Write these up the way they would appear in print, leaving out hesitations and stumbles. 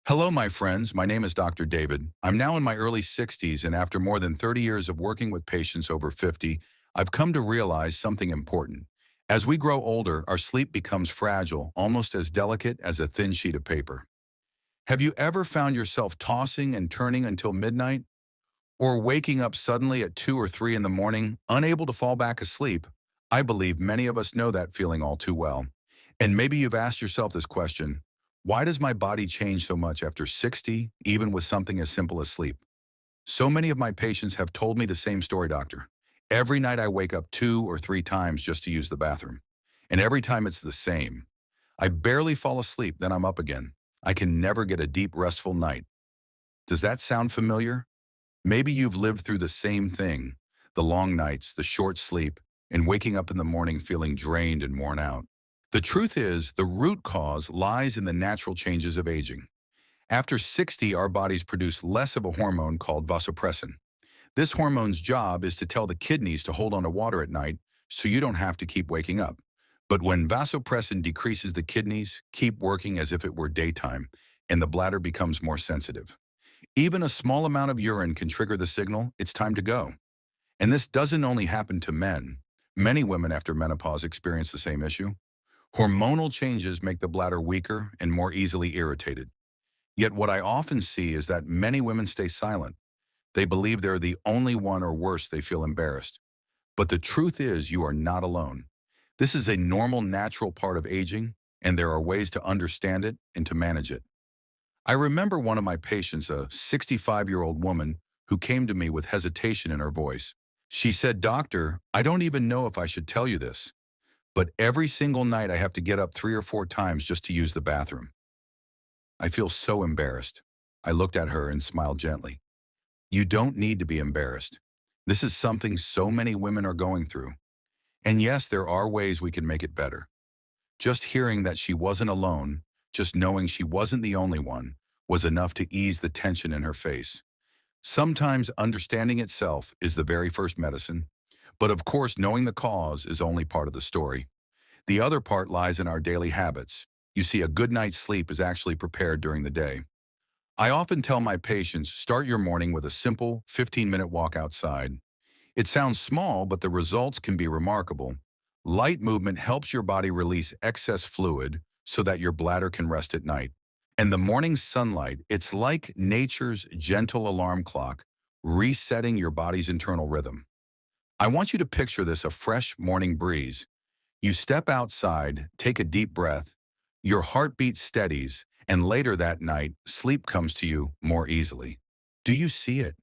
Hello, my friends. My name is Dr. David. I'm now in my early 60s, and after more than 30 years of working with patients over 50, I've come to realize something important. As we grow older, our sleep becomes fragile, almost as delicate as a thin sheet of paper. Have you ever found yourself tossing and turning until midnight? Or waking up suddenly at 2 or 3 in the morning, unable to fall back asleep? I believe many of us know that feeling all too well. And maybe you've asked yourself this question: why does my body change so much after 60, even with something as simple as sleep? So many of my patients have told me the same story, doctor. Every night I wake up 2 or 3 times just to use the bathroom. And every time it's the same. I barely fall asleep, then I'm up again. I can never get a deep, restful night. Does that sound familiar? Maybe you've lived through the same thing: the long nights, the short sleep, and waking up in the morning feeling drained and worn out. The truth is, the root cause lies in the natural changes of aging. After 60, our bodies produce less of a hormone called vasopressin. This hormone's job is to tell the kidneys to hold on to water at night so you don't have to keep waking up. But when vasopressin decreases, the kidneys keep working as if it were daytime, and the bladder becomes more sensitive. Even a small amount of urine can trigger the signal it's time to go. And this doesn't only happen to men. Many women after menopause experience the same issue. Hormonal changes make the bladder weaker and more easily irritated. Yet what I often see is that many women stay silent. They believe they're the only one, or worse, they feel embarrassed. But the truth is, you are not alone. This is a normal, natural part of aging, and there are ways to understand it and to manage it. I remember one of my patients, a 65-year-old woman, who came to me with hesitation in her voice. She said, "Doctor, I don't even know if I should tell you this, but every single night I have to get up 3 or 4 times just to use the bathroom. I feel so embarrassed." I looked at her and smiled gently. You don't need to be embarrassed. This is something so many women are going through. And yes, there are ways we can make it better. Just hearing that she wasn't alone, just knowing she wasn't the only one, was enough to ease the tension in her face. Sometimes understanding itself is the very first medicine, but of course knowing the cause is only part of the story. The other part lies in our daily habits. You see, a good night's sleep is actually prepared during the day. I often tell my patients, start your morning with a simple 15-minute walk outside. It sounds small, but the results can be remarkable. Light movement helps your body release excess fluid so that your bladder can rest at night. And the morning sunlight, it's like nature's gentle alarm clock, resetting your body's internal rhythm. I want you to picture this: a fresh morning breeze. You step outside, take a deep breath, your heartbeat steadies, and later that night, sleep comes to you more easily. Do you see it?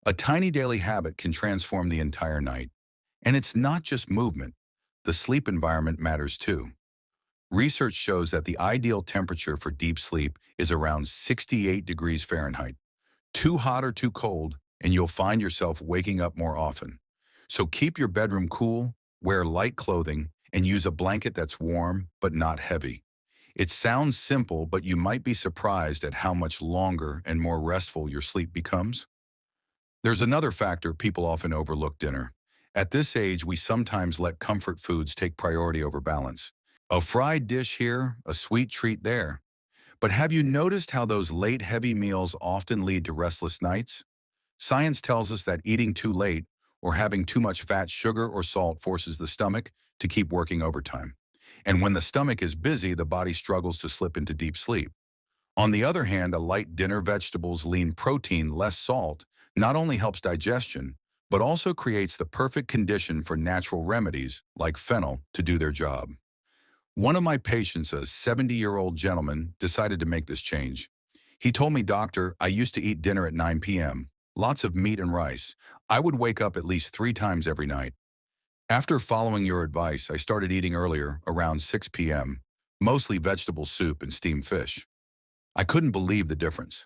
A tiny daily habit can transform the entire night. And it's not just movement. The sleep environment matters too. Research shows that the ideal temperature for deep sleep is around 68 degrees Fahrenheit. Too hot or too cold, and you'll find yourself waking up more often. So keep your bedroom cool, wear light clothing, and use a blanket that's warm but not heavy. It sounds simple, but you might be surprised at how much longer and more restful your sleep becomes. There's another factor people often overlook: dinner. At this age, we sometimes let comfort foods take priority over balance. A fried dish here, a sweet treat there. But have you noticed how those late, heavy meals often lead to restless nights? Science tells us that eating too late or having too much fat, sugar, or salt forces the stomach to keep working overtime. And when the stomach is busy, the body struggles to slip into deep sleep. On the other hand, a light dinner, vegetables, lean protein, less salt, not only helps digestion, but also creates the perfect condition for natural remedies like fennel to do their job. One of my patients, a 70-year-old gentleman, decided to make this change. He told me, "Doctor, I used to eat dinner at 9 p.m., lots of meat and rice. I would wake up at least 3 times every night. After following your advice, I started eating earlier, around 6 p.m., mostly vegetable soup and steamed fish. I couldn't believe the difference.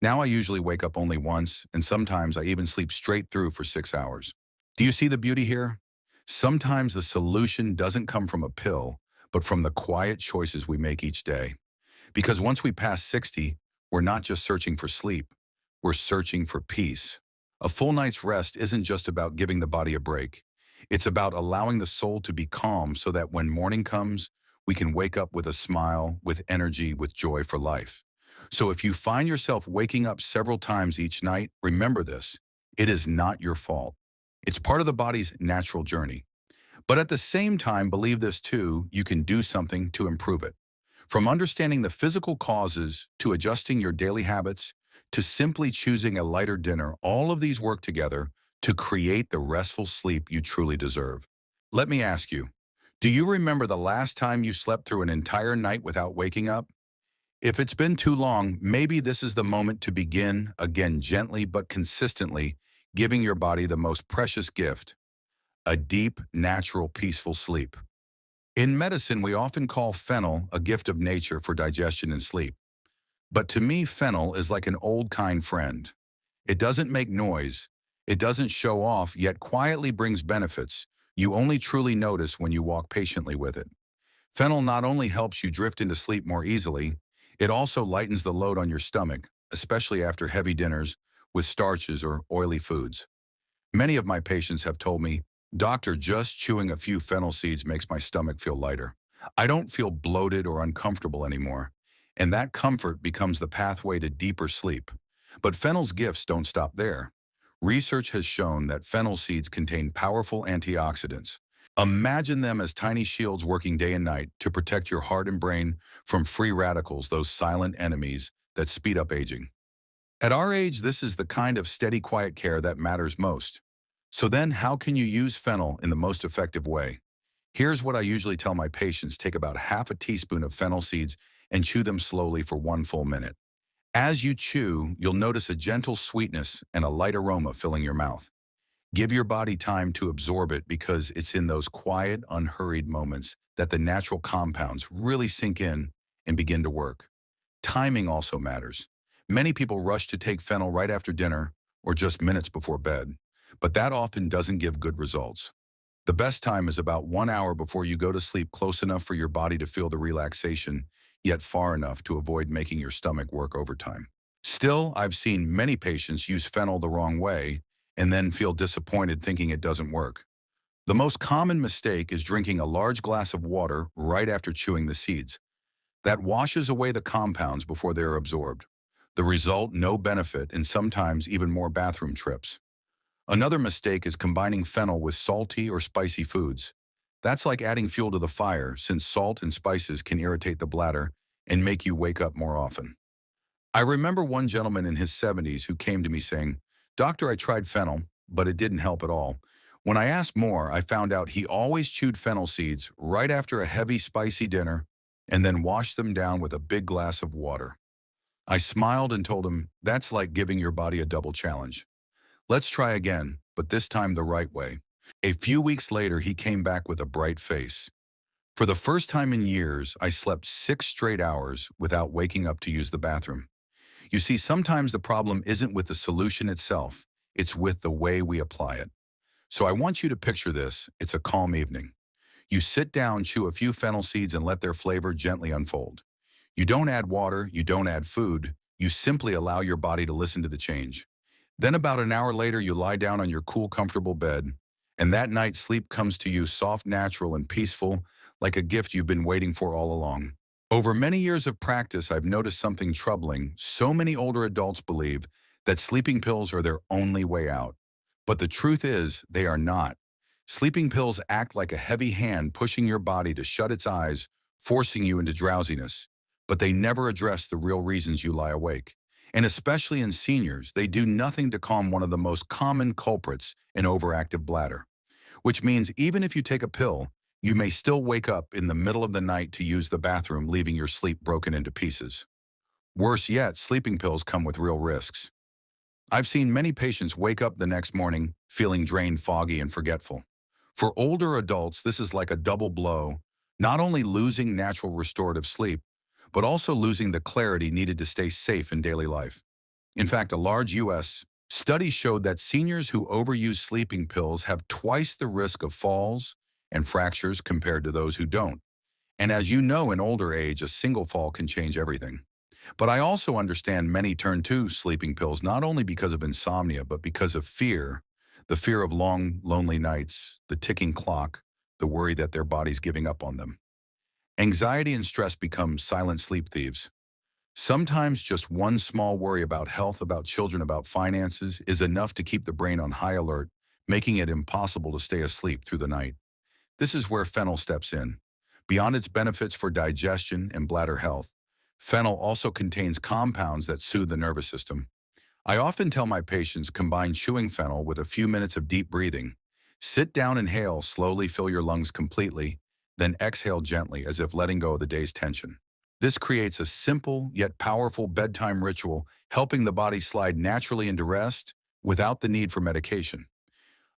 Now I usually wake up only once, and sometimes I even sleep straight through for 6 hours." Do you see the beauty here? Sometimes the solution doesn't come from a pill, but from the quiet choices we make each day. Because once we pass 60, we're not just searching for sleep, we're searching for peace. A full night's rest isn't just about giving the body a break. It's about allowing the soul to be calm so that when morning comes, we can wake up with a smile, with energy, with joy for life. So if you find yourself waking up several times each night, remember this. It is not your fault. It's part of the body's natural journey. But at the same time, believe this too, you can do something to improve it. From understanding the physical causes to adjusting your daily habits to simply choosing a lighter dinner, all of these work together to create the restful sleep you truly deserve. Let me ask you, do you remember the last time you slept through an entire night without waking up? If it's been too long, maybe this is the moment to begin, again gently but consistently, giving your body the most precious gift, a deep, natural, peaceful sleep. In medicine, we often call fennel a gift of nature for digestion and sleep. But to me, fennel is like an old kind friend. It doesn't make noise, it doesn't show off, yet quietly brings benefits you only truly notice when you walk patiently with it. Fennel not only helps you drift into sleep more easily, it also lightens the load on your stomach, especially after heavy dinners with starches or oily foods. Many of my patients have told me, "Doctor, just chewing a few fennel seeds makes my stomach feel lighter. I don't feel bloated or uncomfortable anymore." And that comfort becomes the pathway to deeper sleep. But fennel's gifts don't stop there. Research has shown that fennel seeds contain powerful antioxidants. Imagine them as tiny shields working day and night to protect your heart and brain from free radicals, those silent enemies that speed up aging. At our age, this is the kind of steady, quiet care that matters most. So then, how can you use fennel in the most effective way? Here's what I usually tell my patients. Take about half a teaspoon of fennel seeds and chew them slowly for 1 full minute. As you chew, you'll notice a gentle sweetness and a light aroma filling your mouth. Give your body time to absorb it because it's in those quiet, unhurried moments that the natural compounds really sink in and begin to work. Timing also matters. Many people rush to take fennel right after dinner or just minutes before bed, but that often doesn't give good results. The best time is about 1 hour before you go to sleep, close enough for your body to feel the relaxation, yet far enough to avoid making your stomach work overtime. Still, I've seen many patients use fennel the wrong way and then feel disappointed thinking it doesn't work. The most common mistake is drinking a large glass of water right after chewing the seeds. That washes away the compounds before they're absorbed. The result, no benefit and sometimes even more bathroom trips. Another mistake is combining fennel with salty or spicy foods. That's like adding fuel to the fire, since salt and spices can irritate the bladder and make you wake up more often. I remember one gentleman in his 70s who came to me saying, "Doctor, I tried fennel, but it didn't help at all." When I asked more, I found out he always chewed fennel seeds right after a heavy, spicy dinner and then washed them down with a big glass of water. I smiled and told him, "That's like giving your body a double challenge. Let's try again, but this time the right way." A few weeks later, he came back with a bright face. "For the first time in years, I slept 6 straight hours without waking up to use the bathroom." You see, sometimes the problem isn't with the solution itself, it's with the way we apply it. So I want you to picture this. It's a calm evening. You sit down, chew a few fennel seeds, and let their flavor gently unfold. You don't add water, you don't add food, you simply allow your body to listen to the change. Then about an hour later, you lie down on your cool, comfortable bed, and that night sleep comes to you soft, natural, and peaceful, like a gift you've been waiting for all along. Over many years of practice, I've noticed something troubling. So many older adults believe that sleeping pills are their only way out. But the truth is, they are not. Sleeping pills act like a heavy hand pushing your body to shut its eyes, forcing you into drowsiness. But they never address the real reasons you lie awake. And especially in seniors, they do nothing to calm one of the most common culprits, an overactive bladder. Which means even if you take a pill, you may still wake up in the middle of the night to use the bathroom, leaving your sleep broken into pieces. Worse yet, sleeping pills come with real risks. I've seen many patients wake up the next morning feeling drained, foggy, and forgetful. For older adults, this is like a double blow, not only losing natural restorative sleep, but also losing the clarity needed to stay safe in daily life. In fact, a large U.S. study showed that seniors who overuse sleeping pills have twice the risk of falls and fractures compared to those who don't. And as you know, in older age, a single fall can change everything. But I also understand many turn to sleeping pills not only because of insomnia, but because of fear, the fear of long, lonely nights, the ticking clock, the worry that their body's giving up on them. Anxiety and stress become silent sleep thieves. Sometimes just one small worry about health, about children, about finances is enough to keep the brain on high alert, making it impossible to stay asleep through the night. This is where fennel steps in. Beyond its benefits for digestion and bladder health, fennel also contains compounds that soothe the nervous system. I often tell my patients combine chewing fennel with a few minutes of deep breathing. Sit down, inhale, slowly fill your lungs completely, then exhale gently as if letting go of the day's tension. This creates a simple yet powerful bedtime ritual, helping the body slide naturally into rest without the need for medication.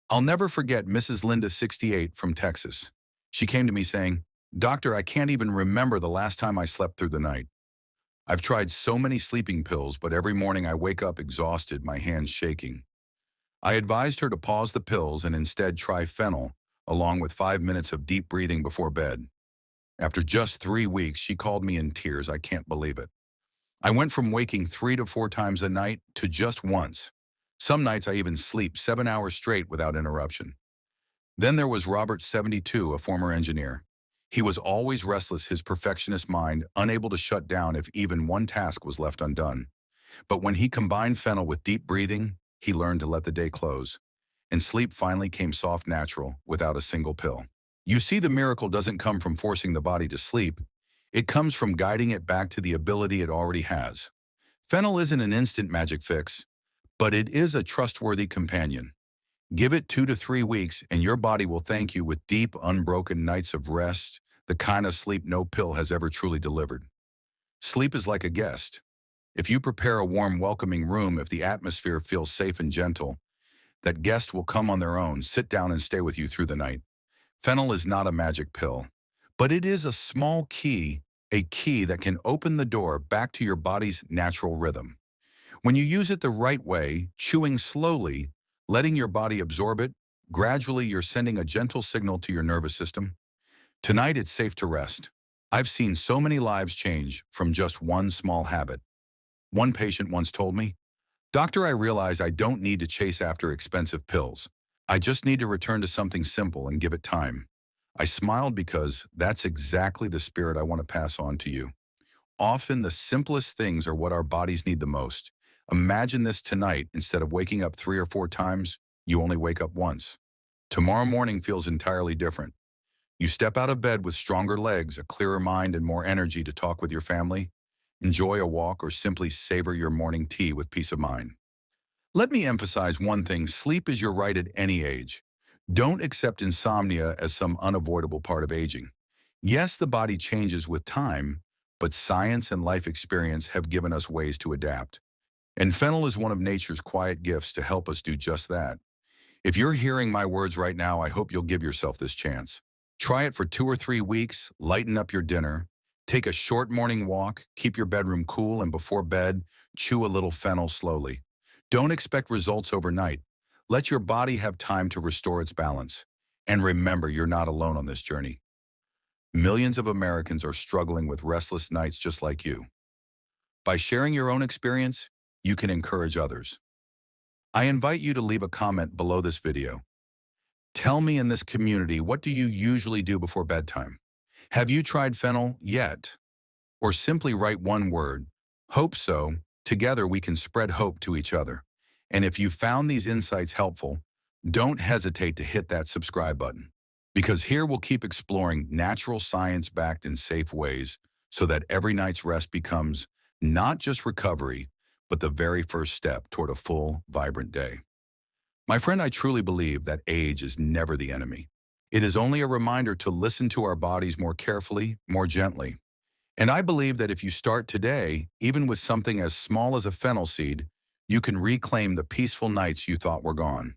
I'll never forget Mrs. Linda, 68, from Texas. She came to me saying, "Doctor, I can't even remember the last time I slept through the night. I've tried so many sleeping pills, but every morning I wake up exhausted, my hands shaking." I advised her to pause the pills and instead try fennel, along with 5 minutes of deep breathing before bed. After just 3 weeks, she called me in tears. I can't believe it. I went from waking 3 to 4 times a night to just once. Some nights I even sleep 7 hours straight without interruption. Then there was Robert, 72, a former engineer. He was always restless, his perfectionist mind unable to shut down if even one task was left undone. But when he combined fennel with deep breathing, he learned to let the day close. And sleep finally came soft, natural, without a single pill. You see, the miracle doesn't come from forcing the body to sleep. It comes from guiding it back to the ability it already has. Fennel isn't an instant magic fix, but it is a trustworthy companion. Give it 2 to 3 weeks and your body will thank you with deep, unbroken nights of rest, the kind of sleep no pill has ever truly delivered. Sleep is like a guest. If you prepare a warm, welcoming room, if the atmosphere feels safe and gentle, that guest will come on their own, sit down and stay with you through the night. Fennel is not a magic pill, but it is a small key, a key that can open the door back to your body's natural rhythm. When you use it the right way, chewing slowly, letting your body absorb it, gradually you're sending a gentle signal to your nervous system. Tonight it's safe to rest. I've seen so many lives change from just one small habit. One patient once told me, "Doctor, I realize I don't need to chase after expensive pills. I just need to return to something simple and give it time." I smiled because that's exactly the spirit I want to pass on to you. Often the simplest things are what our bodies need the most. Imagine this tonight: instead of waking up 3 or 4 times, you only wake up once. Tomorrow morning feels entirely different. You step out of bed with stronger legs, a clearer mind, and more energy to talk with your family, enjoy a walk, or simply savor your morning tea with peace of mind. Let me emphasize one thing: sleep is your right at any age. Don't accept insomnia as some unavoidable part of aging. Yes, the body changes with time, but science and life experience have given us ways to adapt. And fennel is one of nature's quiet gifts to help us do just that. If you're hearing my words right now, I hope you'll give yourself this chance. Try it for 2 or 3 weeks, lighten up your dinner, take a short morning walk, keep your bedroom cool, and before bed, chew a little fennel slowly. Don't expect results overnight. Let your body have time to restore its balance. And remember, you're not alone on this journey. Millions of Americans are struggling with restless nights just like you. By sharing your own experience, you can encourage others. I invite you to leave a comment below this video. Tell me, in this community, what do you usually do before bedtime? Have you tried fennel yet? Or simply write one word: "Hope so." Together we can spread hope to each other. And if you found these insights helpful, don't hesitate to hit that subscribe button. Because here we'll keep exploring natural science backed in safe ways so that every night's rest becomes not just recovery, but the very first step toward a full, vibrant day. My friend, I truly believe that age is never the enemy. It is only a reminder to listen to our bodies more carefully, more gently. And I believe that if you start today, even with something as small as a fennel seed, you can reclaim the peaceful nights you thought were gone.